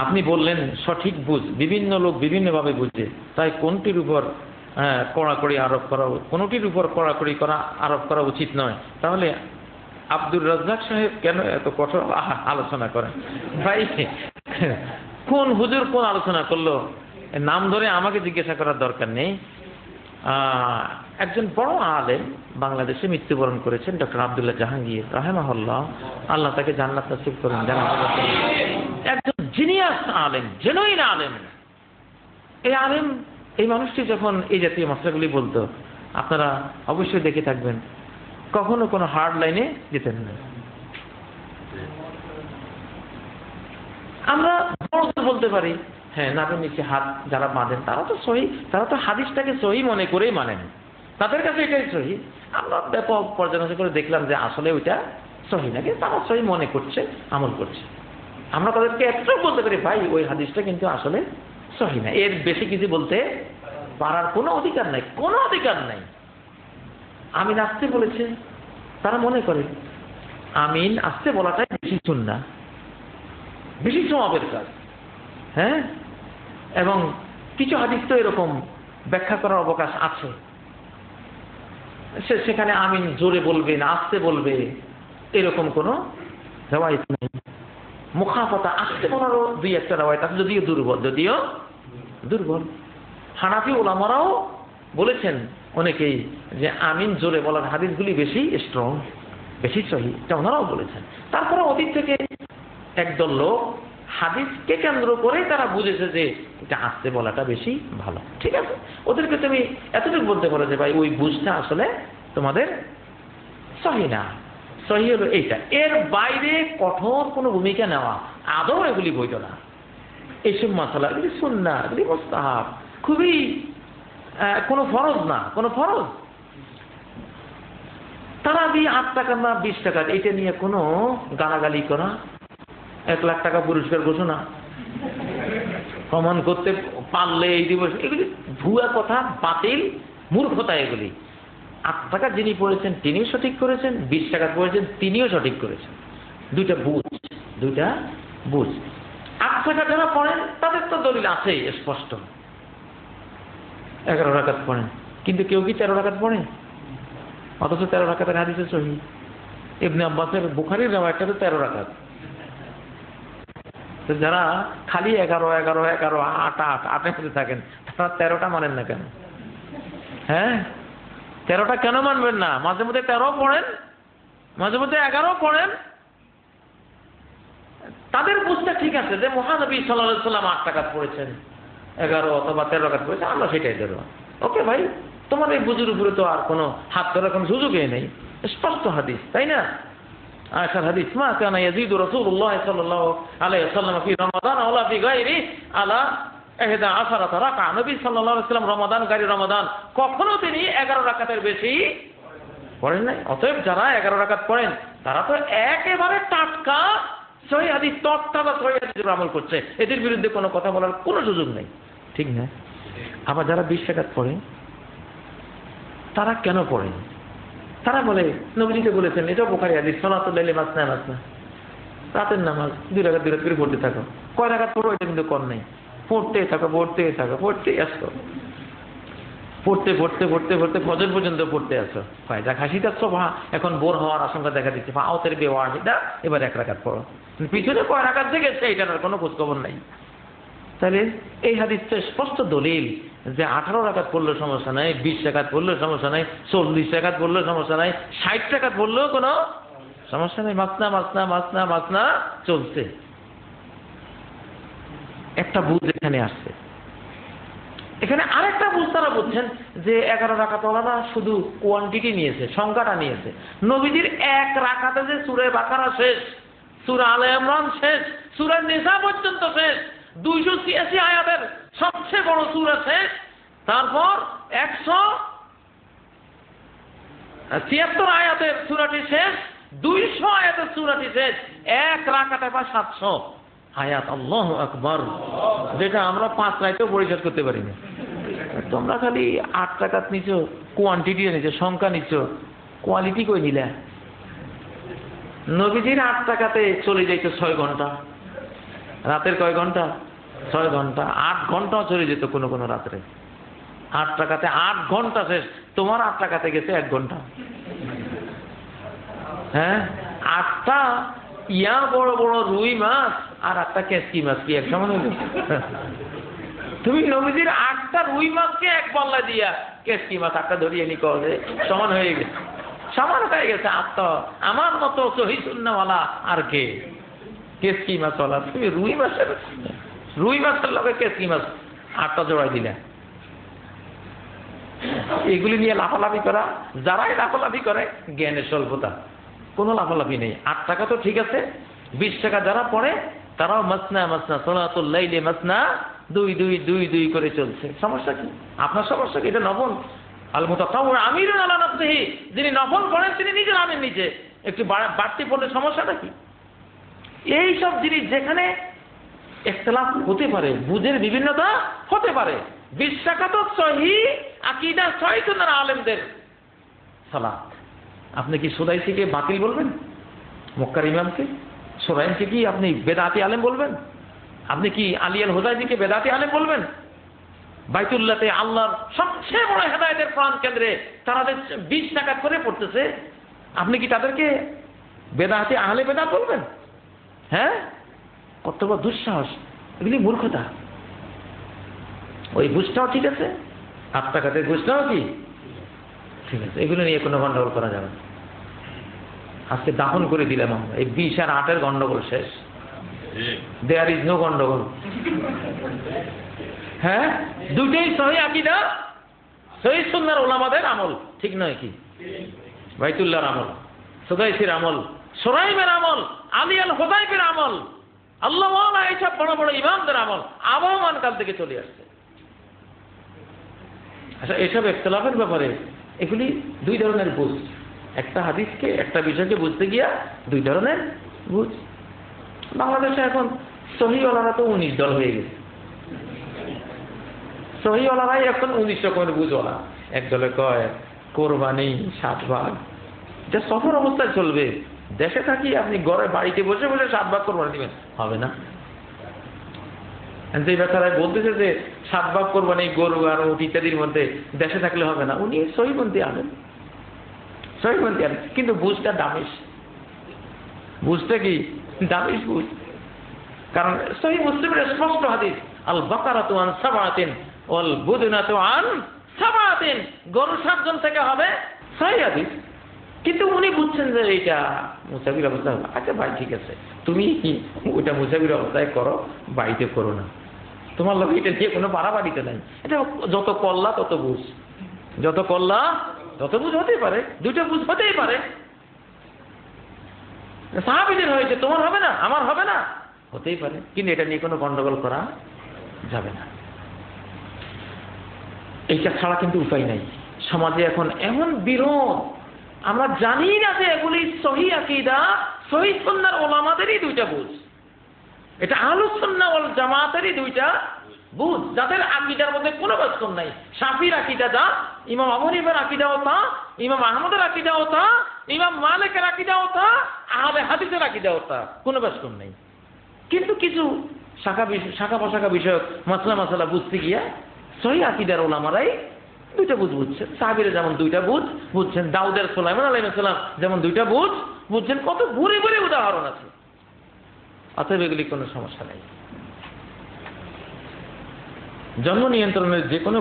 আপনি বললেন সঠিক বুঝ, বিভিন্ন লোক বিভিন্নভাবে বুঝে, তাই কোনটির উপর কড়াকড়ি আরোপ করা, কোনটির উপর কড়াকড়ি আরোপ করা উচিত নয়। তাহলে আব্দুর রাজ্জাক সাহেব কেন এত কঠোর আলোচনা করেন? ভাই কোন হুজুর কোন আলোচনা করলো নাম ধরে আমাকে জিজ্ঞাসা করার দরকার নেই। একজন বড় আলেম বাংলাদেশে মৃত্যুবরণ করেছেন, ডক্টর আব্দুল্লাহ জাহাঙ্গীর রাহিমাহুল্লাহ, আল্লাহ তাকে জান্নাত নসিব করেন। একজন জিনিয়াস আলেম, জেনুইন আলেম। এই আলেম, এই মানুষটি যখন এই জাতীয় মশলাগুলি বলতো, আপনারা অবশ্যই দেখে থাকবেন, কখনো কোনো হার্ড লাইনে যেতেন না। আমরা বলতে পারি, হ্যাঁ, নাভির নিচে হাত যারা বাঁধেন তারা তো সহি, তারা তো হাদিসটাকে সহি মনে করেই মানেন, তাদের কাছে এটাই সহি। আমরা ব্যাপক পর্যালোচনা করে দেখলাম যে আসলে ওইটা সহি নাকি, তারা সহি মনে করছে, আমল করছে। আমরা তাদেরকে একটু বলতে পারি, ভাই ওই হাদিসটা কিন্তু আসলে সহি না, এর বেশি কিছু বলতে পারার কোনো অধিকার নাই, কোনো অধিকার নাই। আমিন আসতে বলেছে, তারা মনে করে আমিন আসতে বলাটাই বেশি সুন্নাহ, বেশি সওয়াবের কাজ। হ্যাঁ, এবং কিছু হাদিস তো এরকম ব্যাখ্যা করার অবকাশ আছে, সেখানে আমিন জোরে বলবে না আসতে বলবে, এরকম কোনো রেওয়ায়েত নেই। মুখাফাতা আসতে বলারও দুই একটা রেওয়ায়েত আছে, যদিও দুর্বল। হানাফি ওলামারাও বলেছেন অনেকেই যে আমিন জোরে বলার হাদিসগুলি বেশি স্ট্রং, বেশি সহি, এটা ওনারাও বলেছেন। তারপরে অতীত থেকে একদল লোক হাদিসকে কেন্দ্র করে তারা বুঝেছে যে এটা আসতে বলাটা বেশি ভালো। ঠিক আছে, ওদেরকে তুমি এতটুকু বলতে পারো যে ভাই ওই বুঝটা আসলে তোমাদের সহি না, সহি হলো এইটা। এর বাইরে কঠোর কোনো ভূমিকা নেওয়া আদৌ এগুলি বৈধ না। এইসব মাসালা এগুলি সুন্নাহ, এগুলি মুস্তাহাব, খুবই কোনো ফরজ না, কোনো ফরজ। তারা দিয়ে 8 টাকা না 20 টাকা, এটা নিয়ে কোনো গালাগালি করা, 1 লাখ টাকা পুরস্কার ঘোষণা, প্রমাণ করতে পারলে এই দিবস, এগুলি ভুয়া কথা, বাতিল, মূর্খতা। এগুলি 8 টাকা যিনি পড়েছেন তিনিও সঠিক করেছেন, 20 টাকা পড়েছেন তিনিও সঠিক করেছেন। দুইটা বুঝ। 8 টাকা যারা পড়েন তাদের তো দলিল আছে স্পষ্ট, 11 রাকাত পড়েন, কিন্তু কেউ কি 13 রাকাত পড়ে? অথচ 13 রাকাতের হাদিসে সহিহ। ইবনে আব্বাসের বুখারীর রিওয়ায়াতটা তো 13 রাকাত। তো যারা খালি 11 8 মধ্যে থাকেন, তারা 13টা মানেন না কেন? হ্যাঁ, 13টা কেন মানবেন না? মাঝে মধ্যে 13 পড়েন, মাঝে মধ্যে 11 পড়েন। তাদের বুঝতে ঠিক আছে যে মহানবী সাল্লাল্লাহু আলাইহি ওয়াসাল্লাম 8 রাকাত পড়েছেন, 11 অথবা 13 রাকাত পড়েছেন, আমরা সেটাই দেব। ওকে ভাই, তোমার এই বুঝুর উপরে তো আর কোনো হাত ধরার কোনো সুযোগই নেই, স্পষ্ট হাদিস, তাই না? আয়েশার হাদিস, মা কানা ইয়াজিদু রাসূলুল্লাহ সাল্লাল্লাহু আলাইহি ওয়াসাল্লাম ফি রমাদান ওয়ালা ফি গায়রি আলা 11 রাকাত। নবী সাল্লাল্লাহু আলাইহি ওয়াসাল্লাম রমাদান, গায়রি রমাদান কখনো তিনি 11 রাকাতের বেশি পড়েন নাই। অতএব যারা 11 রাকাত পড়েন তারা তো একেবারে টাটকা সহিহ হাদিস, তত্ত্বাবধান সহিহ হাদিসের আমল করছে, এদের বিরুদ্ধে কোনো কথা বলার কোনো সুযোগ নেই, ঠিক না? আবার যারা 20 রাকাত পড়ে তারা কেন পড়েন? তারা বলে নবীজি তো বলেছেন, এটা বুখারী হাদিস, সালাতুল লাইলি মাসনা মাসনা, রাতের নামাজ 2 রাকাত 2 রাকাত করে পড়তে থাকো। কয় রাকাত পড়ো এটা কিন্তু কম নেই, পড়তেই থাকো, পড়তেই আসো, পড়তে ফজর পর্যন্ত পড়তে আসো। যা খাসিটা সভা এখন বোর হওয়ার আশঙ্কা দেখা দিচ্ছে, আওতের বেওয়াহিদা, এবার 1 রাকাত পড়ো। পিছনে কয় রাকাত থেকে এটার কোনো খোঁজ খবর নাই। তাহলে এই হাদিসটা স্পষ্ট দলিল যে 18 রাকাত পড়লেও সমস্যা নাই, 20 রাকাত পড়লেও সমস্যা নাই, 40 রাকাত পড়লেও সমস্যা নাই, 60 রাকাত পড়লেও কোনো সমস্যা নেই। মাসনা চলছে। একটা বুঝ এখানে আসছে। এখানে আরেকটা বুঝ তারা বুঝছেন যে 11 রাকাত ওলারা শুধু কোয়ান্টিটি নিয়েছে, সংখ্যাটা নিয়েছে। নবীজির 1 রাকাতে যে সূরা বাকারা শেষ, সূরা আলে ইমরান শেষ, সূরা নিসা পর্যন্ত শেষ, 286 আয়াতের সবচেয়ে বড় সূরা শেষ, তারপর 176 আয়াতের সূরাটি শেষ, 200 আয়াতের সূরাটি শেষ, 1 রাকাতে বা 700 আয়াত। আল্লাহু আকবার, যেটা আমরা 5 রাকাতেও পরিশোধ করতে পারি না। তোমরা খালি 8 রাকাত নিছো, কোয়ান্টিটি নিছো, সংখ্যা নিছো, কোয়ালিটি কই নিলা? নবীজির 8 রাকাতে চলে যাইতো 6 ঘন্টা, রাতের কয় ঘন্টা? 6 ঘন্টা। 8 ঘন্টাও চলে যেত কোনো কোনো রাত্রে। 8 টাকাতে 8 ঘন্টা শেষ। তোমার 8 টাকাতে গেছে 1 ঘন্টা। হ্যাঁ, 8টা ইয়া বড় বড় রুই মাছ আর 8টা কেসকি মাছ কি এক সমান হইল? তুমি নবীজির 8টা রুই মাছকে এক পাল্লা দিয়া কেসকি মাছ 8টা ধরিয়ে নি কবে সমান হয়ে গেছে, সমান হয়ে গেছে। আমার মতো সহি সুন্নাহওয়ালা আর কে? কেসকি মাছওয়ালা। তুমি রুই মাছের লগে কেসকি মাছ 8টা জোড়াই দিলে। এগুলি নিয়ে লাফালাফি করা, যারাই লাফালাফি করে জ্ঞানের স্বল্পতা, কোনো লাফালাফি নেই। 8 টাকা তো ঠিক আছে, 20 টাকা যারা পড়ে তারাও মাসনা সালাতুল লাইলি মাসনা 2 করে চলছে। সমস্যা কি? আপনার সমস্যা কি? এটা নফল। আল মুতাতাওয়্যি আমিরুন আলা নাফসিহি, যিনি নফল পড়েন তিনি নিজের আমির, নিচে একটু বাড়তি পড়লে সমস্যাটা কি? এই সব জিনিস যেখানে ইখতিলাফ হতে পারে, বুঝের বিভিন্নতা হতে পারে। 20 টাকা তো সহি আকীদা, সহি সুন্নাহর আলেমদের সালাত। আপনি কি সুদাইসিকে বাতিল বলবেন? মক্কার ইমামকে সুরাইনকে কি আপনি বেদাতি আলেম বলবেন? আপনি কি আলী আল হুদাইবিকে বেদাতি আলেম বলবেন? বাইতুল্লাহতে আল্লাহর সবচেয়ে বড় হেদায়েতের প্রাণ কেন্দ্রে তারা 20 টাকা করে পড়তেছে, আপনি কি তাদেরকে বেদাতি আহলে বেদাত বলবেন? হ্যাঁ, কত বড় দুঃসাহস! এগুলি মূর্খতা। ওই বুঝটাও ঠিক আছে, 8 টাকাতে বুঝটাও কি ঠিক আছে। এগুলো নিয়ে কোনো গন্ডগোল করা যাবে না। আজকে দাফন করে দিলাম আমরা। এই 20 আর 8-এর গন্ডগোল শেষ। দেয়ার ইজ নো গন্ডগোল। হ্যাঁ, দুইটাই সহি আকীদা, সহি সুন্নাহর উলামাদের আমল, ঠিক নয় কি? বাইতুল্লাহর আমল, সুদাইসির আমল, সুরাইমের আমল, আলী আল হুদাইবের আমল, আল্লাহ ওয়ালা এইসব বড় বড় ইমামদের আমল আবহমান কাল থেকে চলে আসছে। আচ্ছা, এসব ইখতিলাফের ব্যাপারে এগুলি 2 ধরনের বুঝ। একটা হাদিসকে, একটা বিষয়কে বুঝতে গিয়া 2 ধরনের বুঝ। বাংলাদেশে এখন সহিওয়ালারা তো 19 দল হয়ে গেছে। সহিওয়ালারাই এখন 19 রকমের বুঝওয়ালা। এক দলে কয় কোরবানি 7 ভাগ, যা সফর অবস্থায় চলবে। দেশে থাকি আপনি ঘরে বাড়িতে বসে বসে 7 ভাগ কোরবানি দিবেন, হবে না। যে বেচারায় বলতেছে যে 7 ভাগ কোরবানি গরু আর উট ইত্যাদির মধ্যে দেশে থাকলে হবে না, উনি সহিপন্থী আনেন, সহিপন্থী আনেন, কিন্তু বুঝটা দামিস। বুঝতে কি দামিস বুঝ। কারণ সহিহ মুসলিমের স্পষ্ট হাদিস, আল বাকারাতু আন সাবাতিন ওয়াল বুদনাতু আন সাবাতিন, গরু 7 জন থেকে হবে, সহিহ হাদিস। কিন্তু উনি বুঝছেন যে এইটা মুসাফির অবস্থা। আচ্ছা ভাই, ঠিক আছে, তুমি ওইটা মুসাফির অবস্থায় করো, বাড়িতে করো না, তোমার লোক এটা নিয়ে কোনো বাড়াবাড়িতে নাই। এটা যত করলা তত বুঝ, যত করলা তত বুঝ হতেই পারে, 2টা বুঝ হতেই পারে। সাহাবীদের হয়েছে, তোমার হবে না, আমার হবে না, হতেই পারে, কিন্তু এটা নিয়ে কোনো গন্ডগোল করা যাবে না। এইটা ছাড়া কিন্তু উপায় নাই। সমাজে এখন এমন বিরোধ, আমরা জানি না যে এগুলি সহি আকীদা, সহি সুন্নাহর উলামাদেরই 2টা বুঝ। এটা আহলুস সুন্নাহ ওয়াল জামাতেরই 2টা বুঝ, যাদের আকীদার মধ্যে কোনো বাস্তব নাই। শাফির আকীদা যা, ইমাম আবু হানিফার আকীদাও তা, ইমাম আহমদের আকীদাও তা, ইমাম মালিকের আকীদাও তা, আহলে হাদিসের আকীদাও তা, কোনো বাস্তব নাই। কিন্তু কিছু শাখা প্রশাখা বিষয়ক মাসলা বুঝতে গিয়া সহি আকীদার উলামারাই 2টা বুঝ বুঝছেন। সাহাবীরা যেমন 2টা বুঝ বুঝছেন, দাউদের সুলাইমান আলাইহিস সালাম যেমন 2টা বুঝ বুঝছেন, কত ভুরি ভুরি উদাহরণ আছে। অতএব এগুলি কোনো সমস্যা নেই। জন্ম নিয়ন্ত্রণের যে কোনো